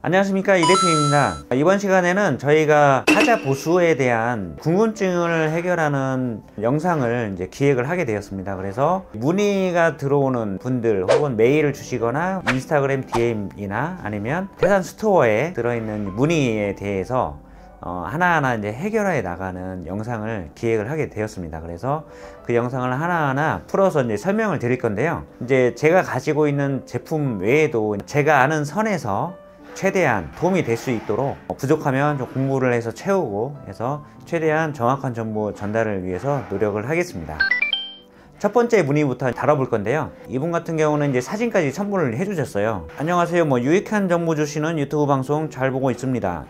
안녕하십니까, 이 대표입니다. 이번 시간에는 저희가 타자 보수에 대한 궁금증을 해결하는 영상을 이제 기획을 하게 되었습니다. 그래서 문의가 들어오는 분들 혹은 메일을 주시거나 인스타그램 DM이나 아니면 태산 스토어에 들어있는 문의에 대해서 하나하나 이제 해결해 나가는 영상을 기획을 하게 되었습니다. 그래서 그 영상을 하나하나 풀어서 이제 설명을 드릴 건데요. 이제 제가 가지고 있는 제품 외에도 제가 아는 선에서 최대한 도움이 될 수 있도록 부족하면 좀 공부를 해서 채우고 해서 최대한 정확한 정보 전달을 위해서 노력을 하겠습니다. 첫 번째 문의부터 다뤄볼 건데요. 이분 같은 경우는 이제 사진까지 첨부를 해주셨어요. 안녕하세요. 유익한 정보 주시는 유튜브 방송 잘 보고 있습니다.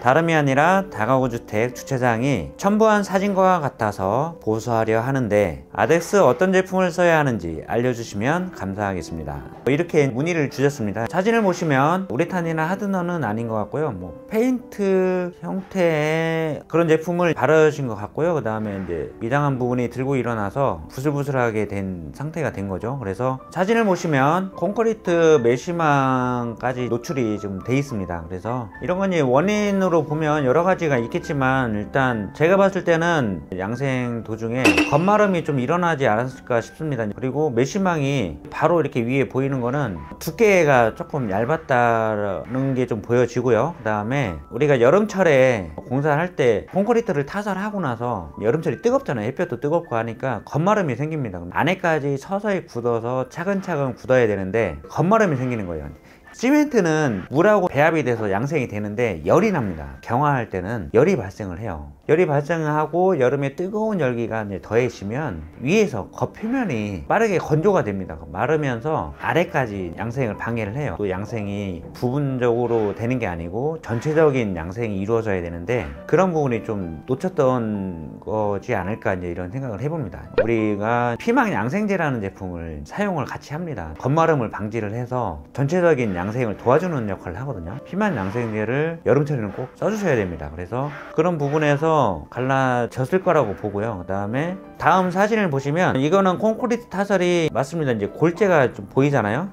다름이 아니라 다가구 주택 주차장이 첨부한 사진과 같아서 보수하려 하는데 아덱스 어떤 제품을 써야 하는지 알려주시면 감사하겠습니다. 이렇게 문의를 주셨습니다. 사진을 보시면 우레탄이나 하드너는 아닌 것 같고요. 페인트 형태의 그런 제품을 바르신 것 같고요. 그 다음에 이제 미당한 부분이 들고 일어나서 부슬부슬하게 된 상태가 된 거죠. 그래서 사진을 보시면 콘크리트 메쉬망까지 노출이 좀 돼 있습니다. 그래서 이런 건 이제 원인으로 보면 여러 가지가 있겠지만 일단 제가 봤을 때는 양생 도중에 겉마름이 좀 일어나지 않았을까 싶습니다. 그리고 메쉬망이 바로 이렇게 위에 보이는 거는 두께가 조금 얇았다는 게 좀 보여지고요. 그 다음에 우리가 여름철에 공사를 할 때 콘크리트를 타설하고 나서 여름철이 뜨겁잖아요. 햇볕도 뜨겁고 하니까 겉마름이 생깁니다. 안에까지 서서히 굳어서 차근차근 굳어야 되는데 겉마름이 생기는 거예요. 시멘트는 물하고 배합이 돼서 양생이 되는데 열이 납니다. 경화할 때는 열이 발생을 해요. 열이 발생하고 여름에 뜨거운 열기가 이제 더해지면 위에서 겉표면이 빠르게 건조가 됩니다. 마르면서 아래까지 양생을 방해를 해요. 또 양생이 부분적으로 되는 게 아니고 전체적인 양생이 이루어져야 되는데 그런 부분이 좀 놓쳤던 거지 않을까 이제 이런 생각을 해봅니다. 우리가 피망 양생제라는 제품을 사용을 같이 합니다. 겉마름을 방지를 해서 전체적인 양생을 도와주는 역할을 하거든요. 피망 양생제를 여름철에는 꼭 써주셔야 됩니다. 그래서 그런 부분에서 갈라졌을 거라고 보고요. 그 다음에 다음 사진을 보시면 이거는 콘크리트 타설이 맞습니다. 이제 골재가 좀 보이잖아요.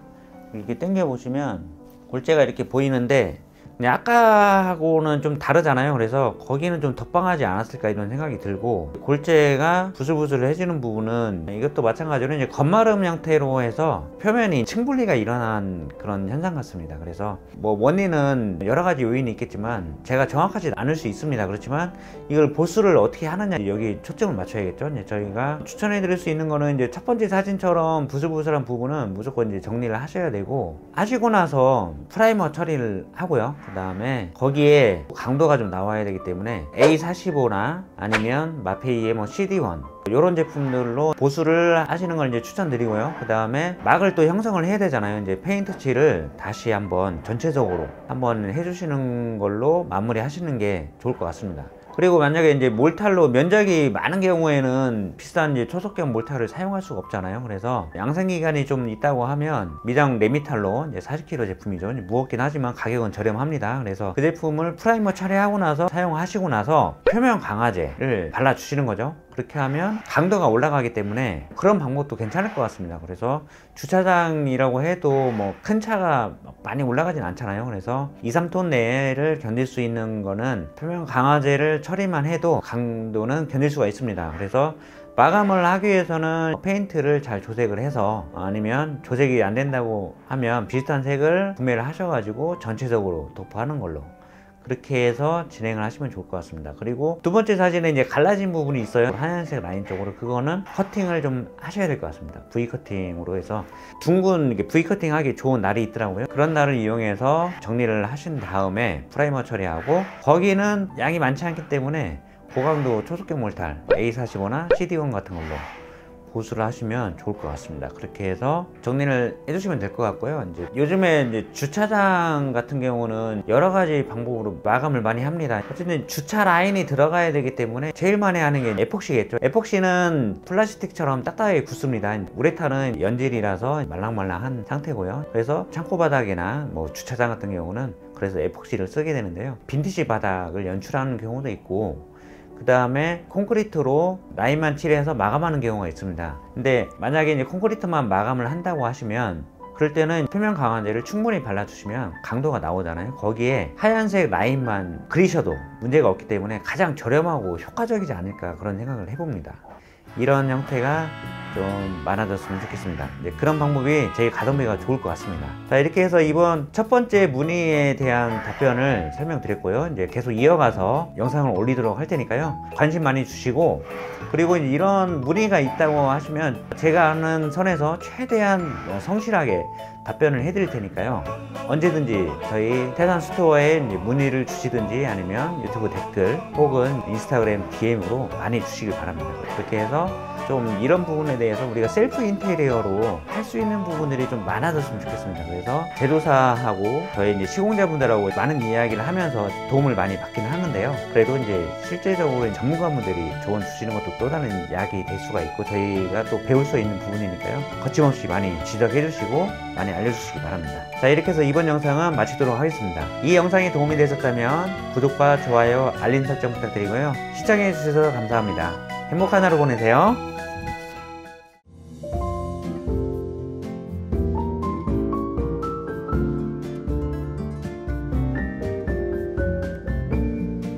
이렇게 당겨 보시면 골재가 이렇게 보이는데 아까하고는 좀 다르잖아요. 그래서 거기는 좀 덧방하지 않았을까 이런 생각이 들고 골재가 부슬부슬해지는 부분은 이것도 마찬가지로 이제 겉마름 형태로 해서 표면이 층분리가 일어난 그런 현상 같습니다. 그래서 원인은 여러 가지 요인이 있겠지만 제가 정확하지 않을 수 있습니다. 그렇지만 이걸 보수를 어떻게 하느냐 여기 초점을 맞춰야겠죠. 이제 저희가 추천해 드릴 수 있는 거는 이제 첫 번째 사진처럼 부슬부슬한 부분은 무조건 이제 정리를 하셔야 되고 하시고 나서 프라이머 처리를 하고요. 그 다음에 거기에 강도가 좀 나와야 되기 때문에 A45나 아니면 마페이의 CD1 이런 제품들로 보수를 하시는 걸 이제 추천드리고요. 그 다음에 막을 또 형성을 해야 되잖아요. 이제 페인트 칠을 다시 한번 전체적으로 한번 해주시는 걸로 마무리 하시는 게 좋을 것 같습니다. 그리고 만약에 이제 몰탈로 면적이 많은 경우에는 비싼 이제 초속경 몰탈을 사용할 수가 없잖아요. 그래서 양생기간이 좀 있다고 하면 미당 레미탈로 이제 40kg 제품이죠. 무겁긴 하지만 가격은 저렴합니다. 그래서 그 제품을 프라이머 처리하고 나서 사용하시고 나서 표면 강화제를 발라주시는 거죠. 그렇게 하면 강도가 올라가기 때문에 그런 방법도 괜찮을 것 같습니다. 그래서 주차장이라고 해도 큰 차가 많이 올라가진 않잖아요. 그래서 2, 3톤 내를 견딜 수 있는 거는 표면 강화제를 처리만 해도 강도는 견딜 수가 있습니다. 그래서 마감을 하기 위해서는 페인트를 잘 조색을 해서 아니면 조색이 안 된다고 하면 비슷한 색을 구매를 하셔가지고 전체적으로 도포하는 걸로 그렇게 해서 진행을 하시면 좋을 것 같습니다. 그리고 두 번째 사진에 이제 갈라진 부분이 있어요. 하얀색 라인 쪽으로 그거는 커팅을 좀 하셔야 될 것 같습니다. V 커팅으로 해서 둥근 이렇게 V 커팅 하기 좋은 날이 있더라고요. 그런 날을 이용해서 정리를 하신 다음에 프라이머 처리하고 거기는 양이 많지 않기 때문에 고강도 초속경 몰탈 A45나 CD1 같은 걸로 보수를 하시면 좋을 것 같습니다. 그렇게 해서 정리를 해주시면 될 것 같고요. 이제 요즘에 이제 주차장 같은 경우는 여러 가지 방법으로 마감을 많이 합니다. 어쨌든 주차 라인이 들어가야 되기 때문에 제일 많이 하는 게 에폭시겠죠. 에폭시는 플라스틱처럼 딱딱하게 굳습니다. 우레탄은 연질이라서 말랑말랑한 상태고요. 그래서 창고 바닥이나 주차장 같은 경우는 그래서 에폭시를 쓰게 되는데요. 빈티지 바닥을 연출하는 경우도 있고 그 다음에 콘크리트로 라인만 칠해서 마감하는 경우가 있습니다. 근데 만약에 이제 콘크리트만 마감을 한다고 하시면 그럴 때는 표면 강화제를 충분히 발라주시면 강도가 나오잖아요. 거기에 하얀색 라인만 그리셔도 문제가 없기 때문에 가장 저렴하고 효과적이지 않을까 그런 생각을 해봅니다. 이런 형태가 좀 많아졌으면 좋겠습니다. 이제 그런 방법이 제일 가성비가 좋을 것 같습니다. 자, 이렇게 해서 이번 첫 번째 문의에 대한 답변을 설명드렸고요. 이제 계속 이어가서 영상을 올리도록 할 테니까요. 관심 많이 주시고, 그리고 이런 문의가 있다고 하시면 제가 하는 선에서 최대한 성실하게 답변을 해드릴 테니까요. 언제든지 저희 태산 스토어에 문의를 주시든지 아니면 유튜브 댓글 혹은 인스타그램 DM으로 많이 주시길 바랍니다. 그렇게 해서 좀 이런 부분에 대해서 우리가 셀프 인테리어로 할 수 있는 부분들이 좀 많아졌으면 좋겠습니다. 그래서 제조사하고 저희 이제 시공자분들하고 많은 이야기를 하면서 도움을 많이 받기는 하는데요. 그래도 이제 실제적으로 전문가분들이 조언 주시는 것도 또 다른 약이 될 수가 있고 저희가 또 배울 수 있는 부분이니까요. 거침없이 많이 지적해 주시고 많이 알려주시기 바랍니다. 자, 이렇게 해서 이번 영상은 마치도록 하겠습니다. 이 영상이 도움이 되셨다면 구독과 좋아요, 알림 설정 부탁드리고요. 시청해 주셔서 감사합니다. 행복한 하루 보내세요.